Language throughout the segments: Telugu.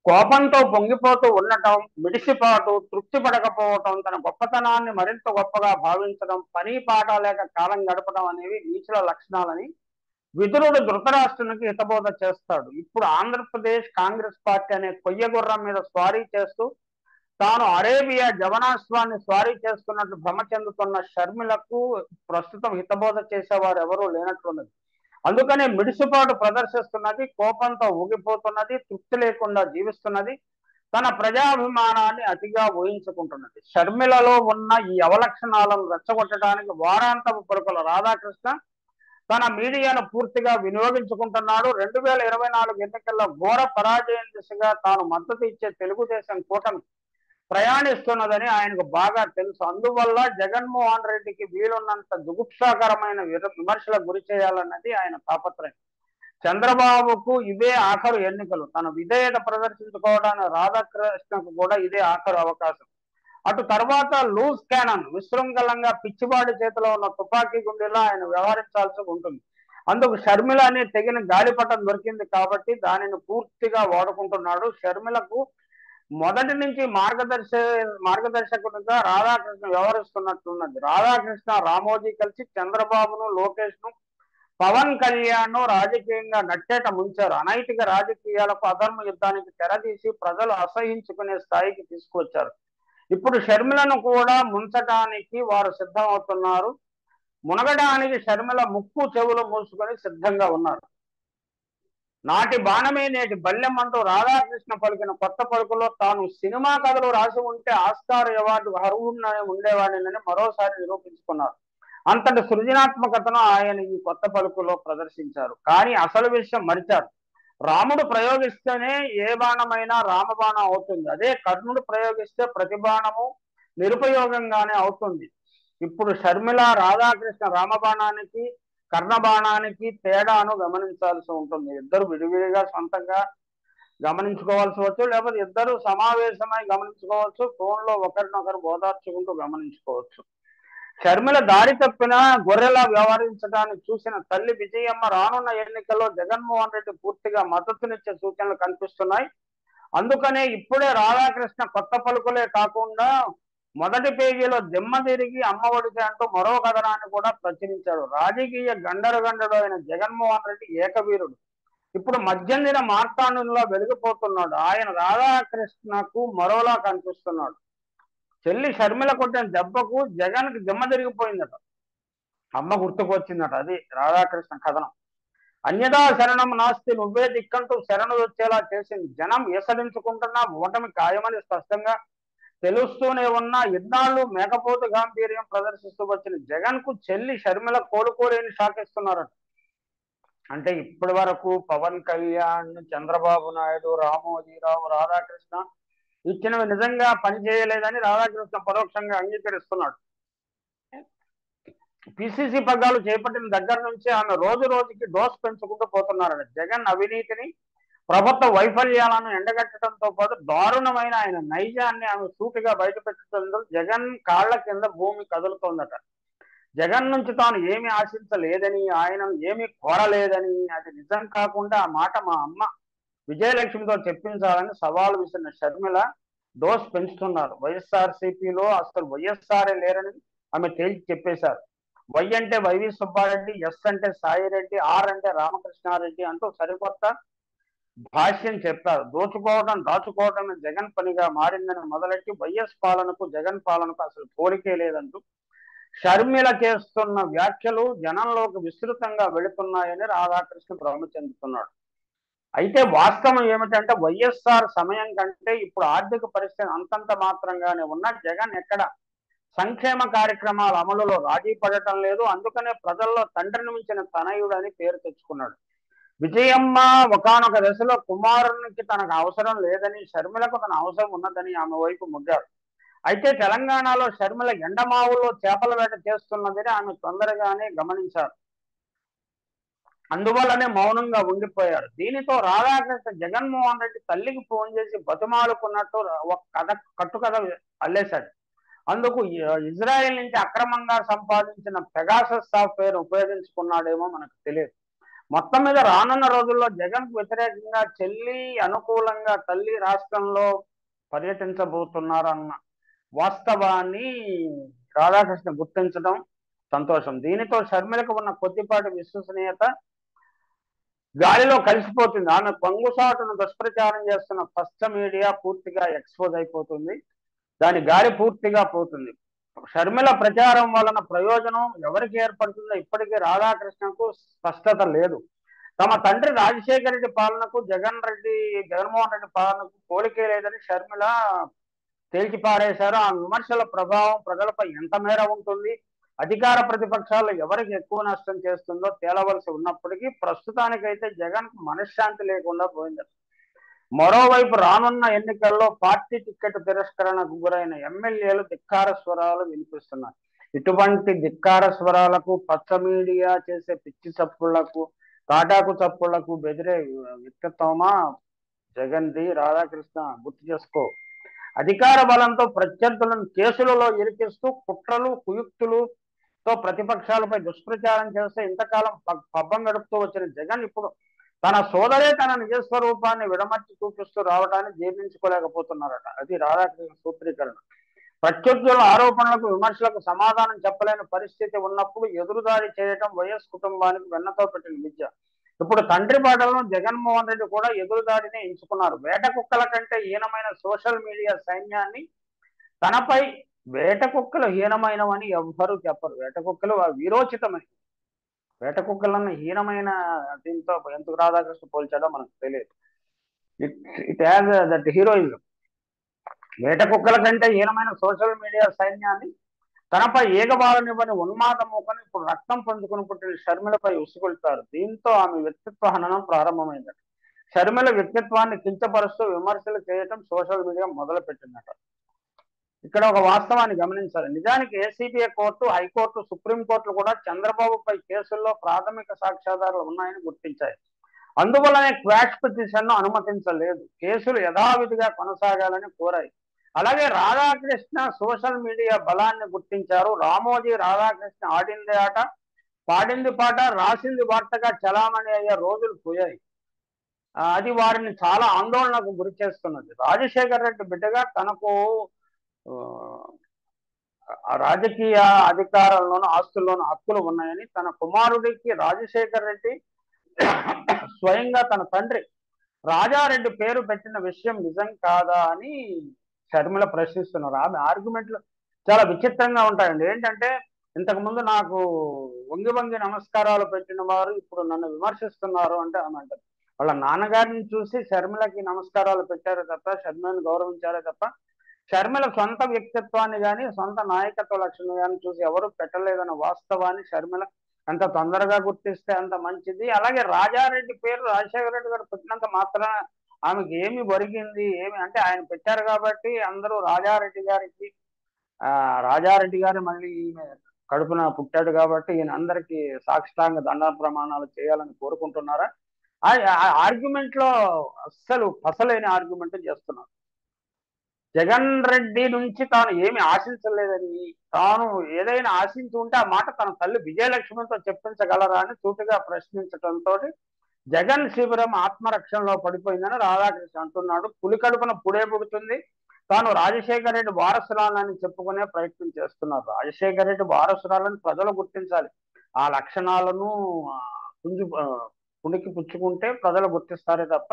కోపంతో పొంగిపోతూ ఉండటం, మిడిసిపాటు, తృప్తి పడకపోవటం, తన గొప్పతనాన్ని మరింత గొప్పగా భావించడం, పని పాట లేక కాలం గడపడం అనేవి నీచుల లక్షణాలని విదురుడు ధృతరాష్ట్రునికి హితబోధ చేస్తాడు. ఇప్పుడు ఆంధ్రప్రదేశ్ కాంగ్రెస్ పార్టీ అనే కొయ్య గుర్రం మీద స్వారీ చేస్తూ తాను అరేబియా జవనాశ్వాన్ని స్వారీ చేస్తున్నట్టు భ్రమ చెందుతున్న షర్మిలకు ప్రస్తుతం హితబోధ చేసేవారు ఎవరూ లేనట్లున్నది. అందుకనే మిడిసిపాటు ప్రదర్శిస్తున్నది, కోపంతో ఊగిపోతున్నది, తృప్తి లేకుండా జీవిస్తున్నది, తన ప్రజాభిమానాన్ని అతిగా ఊహించుకుంటున్నది. షర్మిలలో ఉన్న ఈ అవలక్షణాలను రెచ్చగొట్టడానికి వారాంతపు పలుకుల రాధాకృష్ణ తన మీడియాను పూర్తిగా వినియోగించుకుంటున్నాడు. 2024 ఎన్నికల్లో ఘోర పరాజయం దిశగా తాను మద్దతు ఇచ్చే తెలుగుదేశం కూటమి ప్రయాణిస్తున్నదని ఆయనకు బాగా తెలుసు. అందువల్ల జగన్మోహన్ రెడ్డికి వీలున్నంత జుగుప్సాకరమైన విమర్శలకు గురి చేయాలన్నది ఆయన తాపత్రయం. చంద్రబాబుకు ఇదే ఆఖరు ఎన్నికలు. తన విధేయత ప్రదర్శించుకోవడానికి రాధాకృష్ణకు కూడా ఇదే ఆఖరు అవకాశం. అటు తర్వాత లూజ్ క్యానన్, విశృంఖలంగా పిచ్చివాడి చేతిలో ఉన్న తుపాకీ గుండెలా ఆయన వ్యవహరించాల్సి ఉంటుంది. అందుకు షర్మిల అనే తెగిన గాలిపటం దొరికింది కాబట్టి దానిని పూర్తిగా వాడుకుంటున్నాడు. షర్మిలకు మొదటి నుంచి మార్గదర్శకునిగా రాధాకృష్ణ వ్యవహరిస్తున్నట్లున్నది. రాధాకృష్ణ, రామోజీ కలిసి చంద్రబాబును, లోకేష్ ను, పవన్ కళ్యాణ్ రాజకీయంగా నట్టేట ముంచారు. అనైతిక రాజకీయాలకు, అధర్మ యుద్ధానికి తెరదీసి ప్రజలు అసహించుకునే స్థాయికి తీసుకువచ్చారు. ఇప్పుడు షర్మిలను కూడా ముంచడానికి వారు సిద్ధమవుతున్నారు. మునగడానికి షర్మిల ముక్కు చెవులు మూసుకొని సిద్ధంగా ఉన్నారు. నాటి బాణమే నేటి బల్యం అంటూ రాధాకృష్ణ పలికిన కొత్త పలుకులో తాను సినిమా కథలు రాసి ఉంటే ఆస్కార్ అవార్డు అర్హుడిని ఉండేవాడినని మరోసారి నిరూపించుకున్నారు. అంతటి సృజనాత్మకతను ఆయన ఈ కొత్త పలుకులో ప్రదర్శించారు. కానీ అసలు విషయం మరిచారు. రాముడు ప్రయోగిస్తేనే ఏ బాణమైనా రామబాణం అవుతుంది. అదే కర్ణుడు ప్రయోగిస్తే ప్రతి బాణము నిరుపయోగంగానే అవుతుంది. ఇప్పుడు షర్మిల, రాధాకృష్ణ రామబాణానికి, కర్ణబాణానికి తేడాను గమనించాల్సి ఉంటుంది. ఇద్దరు విడివిడిగా సొంతంగా గమనించుకోవాల్సి వచ్చు, లేకపోతే ఇద్దరు సమావేశమై గమనించుకోవచ్చు, ఫోన్లో ఒకరినొకరు ఓదార్చుకుంటూ గమనించుకోవచ్చు. షర్మిల దారి తప్పిన గొర్రెలా వ్యవహరించడాన్ని చూసిన తల్లి విజయమ్మ రానున్న ఎన్నికల్లో జగన్మోహన్ రెడ్డి పూర్తిగా మద్దతునిచ్చే సూచనలు కనిపిస్తున్నాయి. అందుకనే ఇప్పుడే రాధాకృష్ణ కొత్త పలుకులే కాకుండా మొదటి పేజీలో దిమ్మ తిరిగి అమ్మఒడికి అంటూ మరో కథనాన్ని కూడా ప్రచురించాడు. రాజకీయ గండరు అయిన జగన్మోహన్ రెడ్డి ఏకవీరుడు. ఇప్పుడు మధ్యందిన మార్తాండంలో వెలిగిపోతున్నాడు. ఆయన రాధాకృష్ణకు మరోలా కనిపిస్తున్నాడు. చెల్లి షర్మిల కొట్టిన దెబ్బకు జగన్కి దిమ్మ తిరిగిపోయిందట, అమ్మ గుర్తుకొచ్చిందట. అది రాధాకృష్ణ కథనం. అన్యదా శరణం నాస్తి, నువ్వే దిక్కంటూ శరణు వచ్చేలా చేసింది. జనం ఈసడించుకుంటున్నా ఓటమి ఖాయమని స్పష్టంగా తెలుస్తూనే ఉన్న ఇన్నాళ్ళు మేకపోతు గాంభీర్యం ప్రదర్శిస్తూ వచ్చిన జగన్ కు చెల్లి షర్మిల కోలుకోలేని షాకిస్తున్నారట. అంటే ఇప్పటి వరకు పవన్ కళ్యాణ్, చంద్రబాబు నాయుడు, రామోజీరావు, రాధాకృష్ణ ఇచ్చినవి నిజంగా పనిచేయలేదని రాధాకృష్ణ పరోక్షంగా అంగీకరిస్తున్నాడు. పిసిసి పగ్గాలు చేపట్టిన దగ్గర నుంచి ఆమె రోజు రోజుకి డోస్ పెంచుకుంటూ పోతున్నారట. జగన్ అవినీతిని, ప్రభుత్వ వైఫల్యాలను ఎండగట్టడంతో పాటు దారుణమైన ఆయన నైజాన్ని ఆమె సూటిగా బయటపెట్టడంతో జగన్ కాళ్ల కింద భూమి కదులుతోందట. జగన్ నుంచి తాను ఏమి ఆశించలేదని, ఆయన ఏమి కోరలేదని, అది నిజం కాకుండా ఆ మాట మా అమ్మ విజయలక్ష్మితో చెప్పించాలని సవాల్ విసిరిన షర్మిల డోస్ పెంచుతున్నారు. వైఎస్ఆర్సీపీలో అసలు వైఎస్ఆర్ఏ లేరని ఆమె తేల్చి చెప్పేశారు. వై అంటే వైవి సుబ్బారెడ్డి, ఎస్ అంటే సాయిరెడ్డి, ఆర్ అంటే రామకృష్ణారెడ్డి అంటూ సరికొత్త భాష్యం చెప్పారు. దోచుకోవడం, దాచుకోవడం జగన్ పనిగా మారిందని మొదలెట్టి వైఎస్ పాలనకు జగన్ పాలనకు అసలు పోలికే లేదంటూ షర్మిల చేస్తున్న వ్యాఖ్యలు జనంలోకి విస్తృతంగా వెళుతున్నాయని రాధాకృష్ణ భ్రమ చెందుతున్నాడు. అయితే వాస్తవం ఏమిటంటే వైఎస్ఆర్ సమయం కంటే ఇప్పుడు ఆర్థిక పరిస్థితి అంతంత మాత్రంగానే ఉన్న జగన్ ఎక్కడ సంక్షేమ కార్యక్రమాల అమలులో రాజీ పడటం లేదు. అందుకనే ప్రజల్లో తండ్రిని మించిన తనయుడు అని పేరు తెచ్చుకున్నాడు. విజయమ్మ ఒకానొక దశలో కుమారునికి తనకు అవసరం లేదని, షర్మిలకు తన అవసరం ఉన్నదని ఆమె వైపు ముగ్గారు. అయితే తెలంగాణలో షర్మిల ఎండమావుల్లో చేపల వేట చేస్తున్నదని ఆమె తొందరగానే గమనించారు. అందువల్లనే మౌనంగా ఉండిపోయారు. దీనితో రాధాకృష్ణ జగన్మోహన్ రెడ్డి తల్లికి ఫోన్ చేసి బతిమాలుకున్నట్టు ఒక కట్టుకథ అల్లేశాడు. అందుకు ఇజ్రాయెల్ నుంచి అక్రమంగా సంపాదించిన పెగాసస్ సాఫ్ట్వేర్ ఉపయోగించుకున్నాడేమో మనకు తెలియదు. మొత్తం మీద రానున్న రోజుల్లో జగన్ కు వ్యతిరేకంగా చెల్లి అనుకూలంగా తల్లి రాష్ట్రంలో పర్యటించబోతున్నారన్న వాస్తవాన్ని రాధాకృష్ణ గుర్తించడం సంతోషం. దీనితో షర్మిలకు ఉన్న కొద్దిపాటి విశ్వసనీయత గాలిలో కలిసిపోతుంది. ఆమె కొంగుసాటును దుష్ప్రచారం చేస్తున్న ఫస్ట్ మీడియా పూర్తిగా ఎక్స్పోజ్ అయిపోతుంది. దాని గాలి పూర్తిగా పోతుంది. షర్మిల ప్రచారం వలన ప్రయోజనం ఎవరికి ఏర్పడుతుందో ఇప్పటికీ రాధాకృష్ణకు స్పష్టత లేదు. తమ తండ్రి రాజశేఖర రెడ్డి పాలనకు జగన్మోహన్ రెడ్డి పాలనకు పోలికే లేదని షర్మిల తేల్చి పారేశారు. ఆ విమర్శల ప్రభావం ప్రజలపై ఎంత మేర ఉంటుంది, అధికార ప్రతిపక్షాలు ఎవరికి ఎక్కువ నష్టం చేస్తుందో తేలవలసి ఉన్నప్పటికీ ప్రస్తుతానికైతే జగన్ కు మనశ్శాంతి లేకుండా పోయింది. మరోవైపు రానున్న ఎన్నికల్లో పార్టీ టికెట్ తిరస్కరణకు గురైన ఎమ్మెల్యేలు ధిక్కార స్వరాలు వినిపిస్తున్నారు. ఇటువంటి ధిక్కార స్వరాలకు పచ్చ మీడియా చేసే పిచ్చి చప్పుళ్లకు తాటాకు చప్పుళ్లకు బెదిరే వ్యక్తిత్వమా జగన్ది? రాధాకృష్ణ గుర్తు చేసుకో. అధికార బలంతో ప్రత్యర్థులను కేసులలో ఇరికిస్తూ కుట్రలు కుయుక్తులతో ప్రతిపక్షాలపై దుష్ప్రచారం చేస్తే ఇంతకాలం పబ్బం గడుపుతూ వచ్చిన జగన్ ఇప్పుడు తన సోదరే తన నిజస్వరూపాన్ని విడమర్చి చూపిస్తూ రావడాన్ని జీర్ణించుకోలేకపోతున్నారట. అది రాధాకృష్ణ సూత్రీకరణ. ప్రత్యర్థుల ఆరోపణలకు విమర్శలకు సమాధానం చెప్పలేని పరిస్థితి ఉన్నప్పుడు ఎదురుదాడి చేయడం వైఎస్ కుటుంబానికి వెన్నతో పెట్టిన విద్య. ఇప్పుడు తండ్రి బాటలను జగన్మోహన్ రెడ్డి కూడా ఎదురుదాడిని ఎంచుకున్నారు. వేట కుక్కల కంటే హీనమైన సోషల్ మీడియా సైన్యాన్ని తనపై వేట కుక్కలు హీనమైనవని ఎవ్వరూ చెప్పరు. వేట కుక్కలు వీరోచితమైన వేట కుక్కలన్న హీనమైన దీంతో ఎందుకు రాధాకృష్ణ పోల్చాడో మనకు తెలియదు. It has that heroism. వేట కుక్కల కంటే హీనమైన సోషల్ మీడియా సైన్యాన్ని తనపై ఏకబాలనివ్వని ఉన్మాద మూకను ఇప్పుడు రక్తం పంచుకుని పుట్టిన షర్మిలపై ఉసుకొల్పారు. దీంతో ఆమె వ్యక్తిత్వ హననం ప్రారంభమైందట. షర్మిల వ్యక్తిత్వాన్ని కించపరుస్తూ విమర్శలు చేయటం సోషల్ మీడియా మొదలు పెట్టిందట. ఇక్కడ ఒక వాస్తవాన్ని గమనించాలి. నిజానికి ఏసీబీ కోర్టు, హైకోర్టు, సుప్రీంకోర్టులు కూడా చంద్రబాబుపై కేసుల్లో ప్రాథమిక సాక్ష్యాధారాలు ఉన్నాయని గుర్తించాయి. అందువల్లనే క్వాష్ పిటిషన్ను అనుమతించలేదు. కేసులు యథావిధిగా కొనసాగాలని కోరాయి. అలాగే రాధాకృష్ణ సోషల్ మీడియా బలాన్ని గుర్తించారు. రామోజీ రాధాకృష్ణ ఆడిందే ఆట, పాడింది పాట, రాసింది వార్తగా చలామణి అయ్యే రోజులు పోయాయి. అది వారిని చాలా ఆందోళనకు గురి చేస్తున్నది. రాజశేఖర రెడ్డి బిడ్డగా తనకు రాజకీయ అధికారంలోనూ ఆస్తుల్లోనూ హక్కులు ఉన్నాయని తన కుమారుడికి రాజశేఖర రెడ్డి స్వయంగా తన తండ్రి రాజారెడ్డి పేరు పెట్టిన విషయం నిజం కాదా అని షర్మిల ప్రశ్నిస్తున్నారు. ఆమె ఆర్గ్యుమెంట్లు చాలా విచిత్రంగా ఉంటాయండి. ఏంటంటే ఇంతకుముందు నాకు వంగి వంగి నమస్కారాలు పెట్టిన వారు ఇప్పుడు నన్ను విమర్శిస్తున్నారు అంటే ఆమె అంటారు వాళ్ళ నాన్నగారిని చూసి షర్మిలకి నమస్కారాలు పెట్టారే తప్ప, షర్మిలను గౌరవించారే తప్ప షర్మిల సొంత వ్యక్తిత్వాన్ని కానీ సొంత నాయకత్వ లక్షణం కానీ చూసి ఎవరు పెట్టలేదన్న వాస్తవాన్ని షర్మిల అంత తొందరగా గుర్తిస్తే అంత మంచిది. అలాగే రాజారెడ్డి పేరు రాజశేఖర రెడ్డి గారు పెట్టినంత మాత్రాన ఆమెకి ఏమి ఒరిగింది ఏమి అంటే ఆయన పెట్టారు కాబట్టి అందరూ రాజారెడ్డి గారి మళ్ళీ ఈమె కడుపున పుట్టాడు కాబట్టి ఈయన అందరికీ సాక్షాంగ దండ ప్రమాణాలు చేయాలని కోరుకుంటున్నారా? ఆర్గ్యుమెంట్ లో అస్సలు ఫసలేని ఆర్గ్యుమెంట్ చేస్తున్నారు. జగన్ రెడ్డి నుంచి తాను ఏమి ఆశించలేదని, తాను ఏదైనా ఆశించి ఉంటే ఆ మాట తన తల్లి విజయలక్ష్మితో చెప్పించగలరా అని సూటిగా ప్రశ్నించడంతో జగన్ శిబిరం ఆత్మరక్షణలో పడిపోయిందని రాధాకృష్ణ అంటున్నాడు. పులి కడుపున పుడే పుడుతుంది, తాను రాజశేఖర రెడ్డి వారసురాలని చెప్పుకునే ప్రయత్నం చేస్తున్నారు. రాజశేఖర రెడ్డి వారసురాలని ప్రజలు గుర్తించాలి. ఆ లక్షణాలను పుణికి పుచ్చుకుంటే ప్రజలు గుర్తిస్తారే తప్ప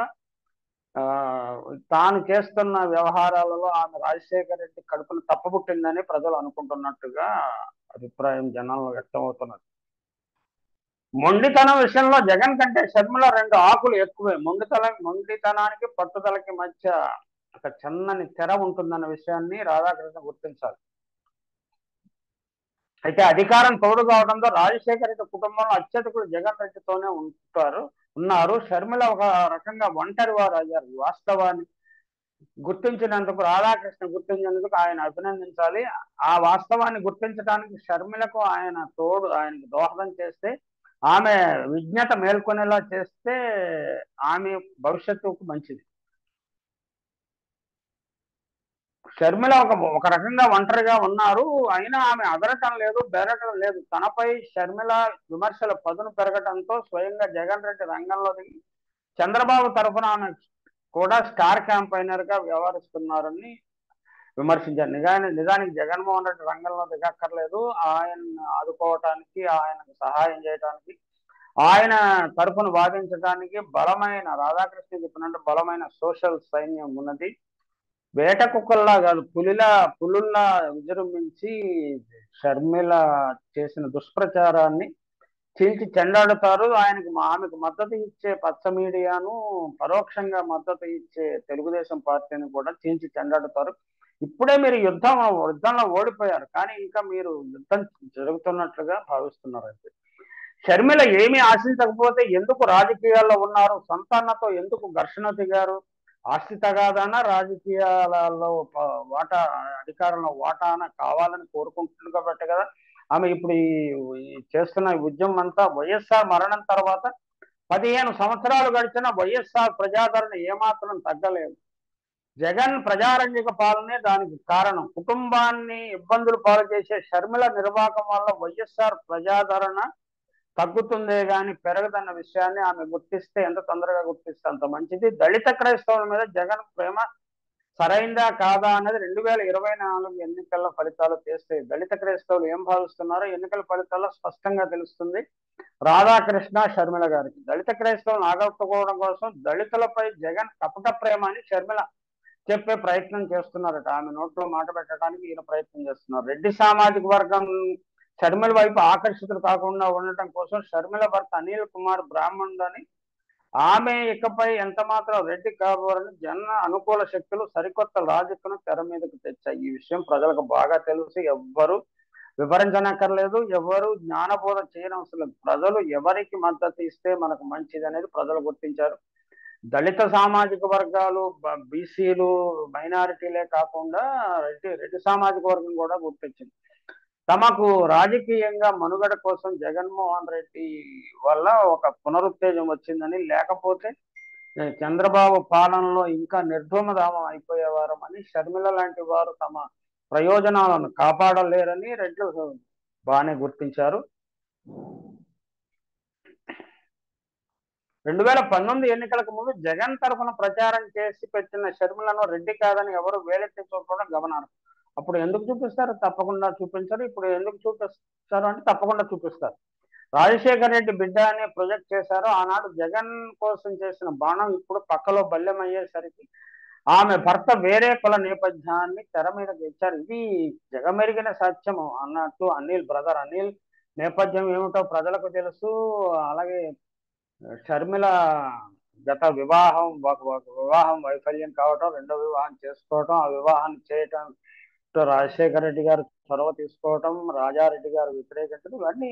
తాను చేస్తున్న వ్యవహారాలలో ఆమె రాజశేఖర రెడ్డి కడుపును తప్పబుట్టిందని ప్రజలు అనుకుంటున్నట్టుగా అభిప్రాయం జనాల్లో వ్యక్తమవుతున్నది. మొండితనం విషయంలో జగన్ కంటే షర్మిల 2 ఆకులు ఎక్కువే. మొండితనానికి పట్టుదలకి మధ్య ఒక చిన్నని తెర ఉంటుందన్న విషయాన్ని రాధాకృష్ణ గుర్తించాలి. అయితే అధికారం తోడు కావడంతో రాజశేఖర రెడ్డి కుటుంబంలో అత్యధికులు జగన్ రెడ్డితోనే ఉన్నారు. షర్మిల ఒక రకంగా ఒంటరి వారు అయ్యారు. వాస్తవాన్ని గుర్తించినందుకు రాధాకృష్ణ గుర్తించినందుకు ఆయన అభినందించాలి. ఆ వాస్తవాన్ని గుర్తించడానికి షర్మిలకు ఆయనకి దోహదం చేస్తే, ఆమె విజ్ఞత మేల్కొనేలా చేస్తే ఆమె భవిష్యత్తుకు మంచిది. షర్మిల ఒక రకంగా ఒంటరిగా ఉన్నారు. అయినా ఆమె అదరటం లేదు, బెరటం లేదు. తనపై షర్మిల విమర్శల పదును పెరగటంతో స్వయంగా జగన్ రెడ్డి రంగంలో దిగి చంద్రబాబు తరఫున ఆమె కూడా స్టార్ క్యాంపైనర్ గా వ్యవహరిస్తున్నారని విమర్శించారు. నిజానికి జగన్మోహన్ రెడ్డి రంగంలో దిగక్కర్లేదు. ఆయన ఆదుకోవటానికి, ఆయనకు సహాయం చేయడానికి, ఆయన తరఫున వాదించడానికి బలమైన, రాధాకృష్ణ చెప్పినట్టు బలమైన సోషల్ సైన్యం ఉన్నది. వేట కుక్కల్లా కాదు, పులుల్లా విజృంభించి షర్మిల చేసిన దుష్ప్రచారాన్ని చీల్చి చెండాడుతారు. ఆమెకు మద్దతు ఇచ్చే పచ్చ మీడియాను, పరోక్షంగా మద్దతు ఇచ్చే తెలుగుదేశం పార్టీని కూడా చీల్చి చెండాడుతారు. ఇప్పుడే మీరు యుద్ధంలో ఓడిపోయారు, కానీ ఇంకా మీరు యుద్ధం జరుగుతున్నట్లుగా భావిస్తున్నారు. అయితే షర్మిల ఏమీ ఆశించకపోతే ఎందుకు రాజకీయాల్లో ఉన్నారు? సంతానతో ఎందుకు ఘర్షణ దిగారు? ఆస్తి తగాదాన, రాజకీయాలలో వాటా, అధికారంలో వాటాన కావాలని కోరుకుంటుంది కాబట్టి కదా ఆమె ఇప్పుడు ఈ చేస్తున్న ఉద్యమం అంతా. వైఎస్ఆర్ మరణం తర్వాత 15 సంవత్సరాలు గడిచిన వైఎస్ఆర్ ప్రజాదరణ ఏమాత్రం తగ్గలేదు. జగన్ ప్రజారంజక పాలనే దానికి కారణం. కుటుంబాన్ని ఇబ్బందులు పాలు చేసే షర్మిల నిర్వాహకం వల్ల వైఎస్ఆర్ ప్రజాదరణ తగ్గుతుందే గాని పెరగదన్న విషయాన్ని ఆమె గుర్తిస్తే, ఎంత తొందరగా గుర్తిస్తే అంత మంచిది. దళిత క్రైస్తవుల మీద జగన్ ప్రేమ సరైందా కాదా అన్నది 2024 ఎన్నికల ఫలితాలు తీస్తాయి. దళిత క్రైస్తవులు ఏం భావిస్తున్నారో ఎన్నికల ఫలితాల్లో స్పష్టంగా తెలుస్తుంది. రాధాకృష్ణ, షర్మిల గారికి దళిత క్రైస్తవులను ఆగట్టుకోవడం కోసం దళితులపై జగన్ కపట ప్రేమ అని షర్మిల చెప్పే ప్రయత్నం చేస్తున్నారట. ఆమె నోట్లో మాట పెట్టడానికి ఈయన ప్రయత్నం చేస్తున్నారు. రెడ్డి సామాజిక వర్గం షర్మిల వైపు ఆకర్షితులు కాకుండా ఉండటం కోసం షర్మిల భర్త అనిల్ కుమార్ బ్రాహ్మణుడు అని, ఆమె ఇకపై ఎంత మాత్రం రెడ్డి కాబోరని జన అనుకూల శక్తులు సరికొత్త లాజిక్ను తెర మీదకు తెచ్చాయి. ఈ విషయం ప్రజలకు బాగా తెలుసు. ఎవ్వరు వివరించనక్కర్లేదు, ఎవరు జ్ఞానబోధ చేయనవసరం లేదు. ప్రజలు ఎవరికి మద్దతు ఇస్తే మనకు మంచిది అనేది ప్రజలు గుర్తించారు. దళిత సామాజిక వర్గాలు, బీసీలు, మైనారిటీలే కాకుండా రెడ్డి సామాజిక వర్గం కూడా గుర్తించింది. తమకు రాజకీయంగా మనుగడ కోసం జగన్మోహన్ రెడ్డి వల్ల ఒక పునరుత్తేజం వచ్చిందని, లేకపోతే చంద్రబాబు పాలనలో ఇంకా నిర్ధూమధామం అయిపోయేవారమని, షర్మిల లాంటి వారు తమ ప్రయోజనాలను కాపాడలేరని రెడ్లు బాగానే గుర్తించారు. 2019 ఎన్నికలకు ముందు జగన్ తరఫున ప్రచారం చేసి పెట్టిన షర్మిలను రెడ్డి కాదని ఎవరు వేలెత్తి చూపడం గమనార్హం. అప్పుడు ఎందుకు చూపిస్తారు? తప్పకుండా చూపించరు. ఇప్పుడు ఎందుకు చూపిస్తారు అంటే తప్పకుండా చూపిస్తారు. రాజశేఖర్ రెడ్డి బిడ్డ అనే ప్రొజెక్ట్ చేశారు. ఆనాడు జగన్ కోసం చేసిన బాణం ఇప్పుడు పక్కలో బల్లెం అయ్యేసరికి ఆమె భర్త వేరే కుల నేపథ్యాన్ని తెర మీద తెచ్చారు. ఇది జగమెరిగిన సత్యం అన్నట్టు బ్రదర్ అనిల్ నేపథ్యం ఏమిటో ప్రజలకు తెలుసు. అలాగే షర్మిల గత వివాహం వైఫల్యం కావటం, రెండో వివాహం చేసుకోవటం, ఆ వివాహాన్ని చేయటం రాజశేఖర రెడ్డి గారు చొరవ తీసుకోవటం, రాజారెడ్డి గారు వ్యతిరేకించడం, ఇవన్నీ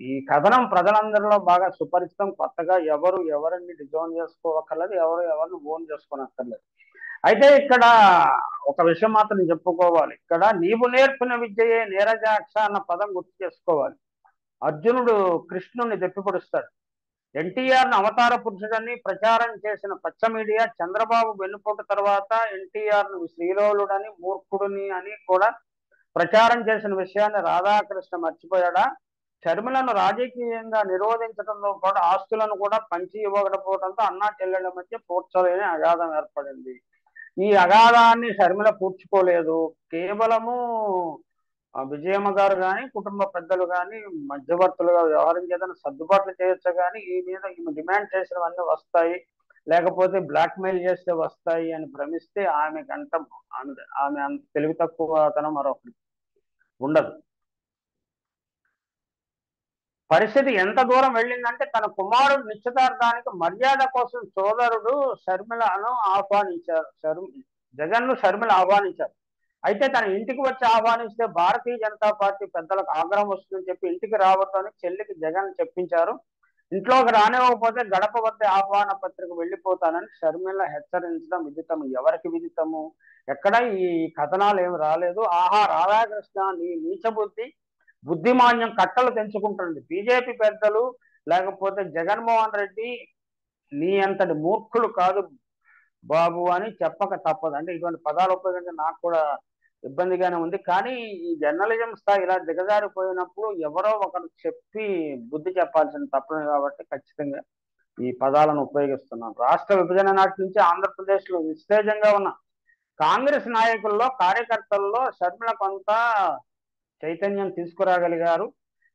ఈ కథనం ప్రజలందరిలో బాగా సుపరిచితం. కొత్తగా ఎవరిని డిజోన్ చేసుకోవక్కర్లేదు, ఎవరిని ఓన్ చేసుకోనక్కర్లేదు. అయితే ఇక్కడ ఒక విషయం మాత్రం చెప్పుకోవాలి. ఇక్కడ నీవు నేర్పిన విద్యయే నీరజాక్ష అన్న పదం గుర్తు చేసుకోవాలి. అర్జునుడు కృష్ణుణ్ణి దెప్పిపొడుస్తాడు. ఎన్టీఆర్ ను అవతార పురుషుడని ప్రచారం చేసిన పచ్చ మీడియా చంద్రబాబు వెన్నుపోటు తర్వాత ఎన్టీఆర్ ను శ్రీలోలుడని, మూర్ఖుడిని అని కూడా ప్రచారం చేసిన విషయాన్ని రాధాకృష్ణ మర్చిపోయాడా? షర్మిలను రాజకీయంగా నిరోధించడంలో కూడా ఆస్తులను కూడా పంచి ఇవ్వకపోవడంతో అన్నా చెల్లెళ్ల మధ్య పూడ్చలేని అగాధం ఏర్పడింది. ఈ అగాధాన్ని షర్మిల పూడ్చుకోలేదు. కేవలము విజయమ్మ గారు కానీ, కుటుంబ పెద్దలు కానీ మధ్యవర్తులుగా వ్యవహరించేదని సర్దుబాట్లు చేయొచ్చు, కానీ ఈమె డిమాండ్ చేసినవన్నీ వస్తాయి, లేకపోతే బ్లాక్ మెయిల్ చేస్తే వస్తాయి అని భ్రమిస్తే ఆమె అంత తెలివి తక్కువతనం మరొకటి ఉండదు. పరిస్థితి ఎంత దూరం వెళ్ళిందంటే తన కుమారుడు నిశ్చితార్థానికి మర్యాద కోసం సోదరుడు షర్మిలను ఆహ్వానించారు. జగన్ ను షర్మిల ఆహ్వానించారు. అయితే తన ఇంటికి వచ్చి ఆహ్వానిస్తే భారతీయ జనతా పార్టీ పెద్దలకు ఆగ్రహం వస్తుందని చెప్పి ఇంటికి రావద్దని చెల్లికి జగన్ చెప్పించారు. ఇంట్లోకి రానివ్వకపోతే గడప వద్ద ఆహ్వాన పత్రిక వెళ్ళిపోతానని షర్మిల హెచ్చరించడం విదితము. ఎవరికి విదితము? ఎక్కడ ఈ కథనాలు ఏమి రాలేదు. ఆహా, రాధాకృష్ణ నీ నీచ బుద్ధిమాన్యం కట్టలు తెంచుకుంటుంది. బీజేపీ పెద్దలు లేకపోతే జగన్మోహన్ రెడ్డి నీ అంతటి మూర్ఖులు కాదు, బాబు అని చెప్పక తప్పదు. అంటే ఇటువంటి పదాలు ఉపయోగించడం నాకు కూడా ఇబ్బందిగానే ఉంది. కానీ ఈ జర్నలిజం స్థాయి ఇలా దిగజారిపోయినప్పుడు ఎవరో ఒకరు చెప్పి బుద్ధి చెప్పాల్సిన తప్పదు కాబట్టి ఖచ్చితంగా ఈ పదాలను ఉపయోగిస్తున్నాం. రాష్ట్ర విభజన నాటి నుంచి ఆంధ్రప్రదేశ్‌లో నిస్తేజంగా ఉన్న కాంగ్రెస్ నాయకుల్లో, కార్యకర్తల్లో షర్మిల కొంత చైతన్యం తీసుకురాగలిగారు.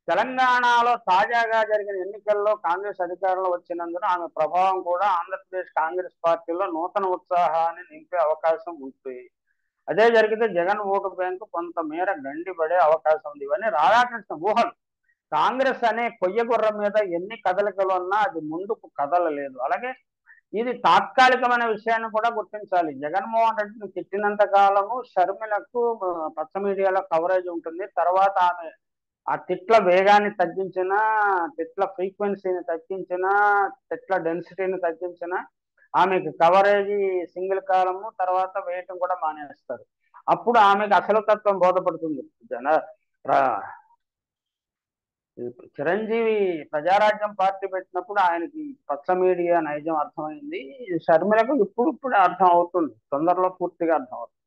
తెలంగాణలో తాజాగా జరిగిన ఎన్నికల్లో కాంగ్రెస్ అధికారంలో వచ్చినందున ఆమె ప్రభావం కూడా ఆంధ్రప్రదేశ్ కాంగ్రెస్ పార్టీలో నూతన ఉత్సాహాన్ని నింపే అవకాశం ఉంది. అదే జరిగితే జగన్ ఓటు బ్యాంకు కొంతమేర గండిపడే అవకాశం ఉంది. ఇవన్నీ రాధాకృష్ణ ఊహలు. కాంగ్రెస్ అనే కొయ్యగుర్రం మీద ఎన్ని కదలికలు ఉన్నా అది ముందుకు కదలలేదు. అలాగే ఇది తాత్కాలికమైన విషయాన్ని కూడా గుర్తించాలి. జగన్మోహన్ రెడ్డిని తిట్టినంత కాలము షర్మిలకు పచ్చ మీడియాలో కవరేజ్ ఉంటుంది. తర్వాత ఆమె ఆ తిట్ల వేగాన్ని తగ్గించినా, తిట్ల ఫ్రీక్వెన్సీని తగ్గించినా, తిట్ల డెన్సిటీని తగ్గించినా ఆమెకి కవరేజీ సింగిల్ కాలము తర్వాత వేయటం కూడా మానేస్తారు. అప్పుడు ఆమెకు అసలు తత్వం బోధపడుతుంది. జన చిరంజీవి ప్రజారాజ్యం పార్టీ పెట్టినప్పుడు ఆయనకి పచ్చ మీడియా నైజం అర్థమైంది. షర్మిలకు ఇప్పుడు అర్థం అవుతుంది. తొందరలో పూర్తిగా అర్థం అవుతుంది.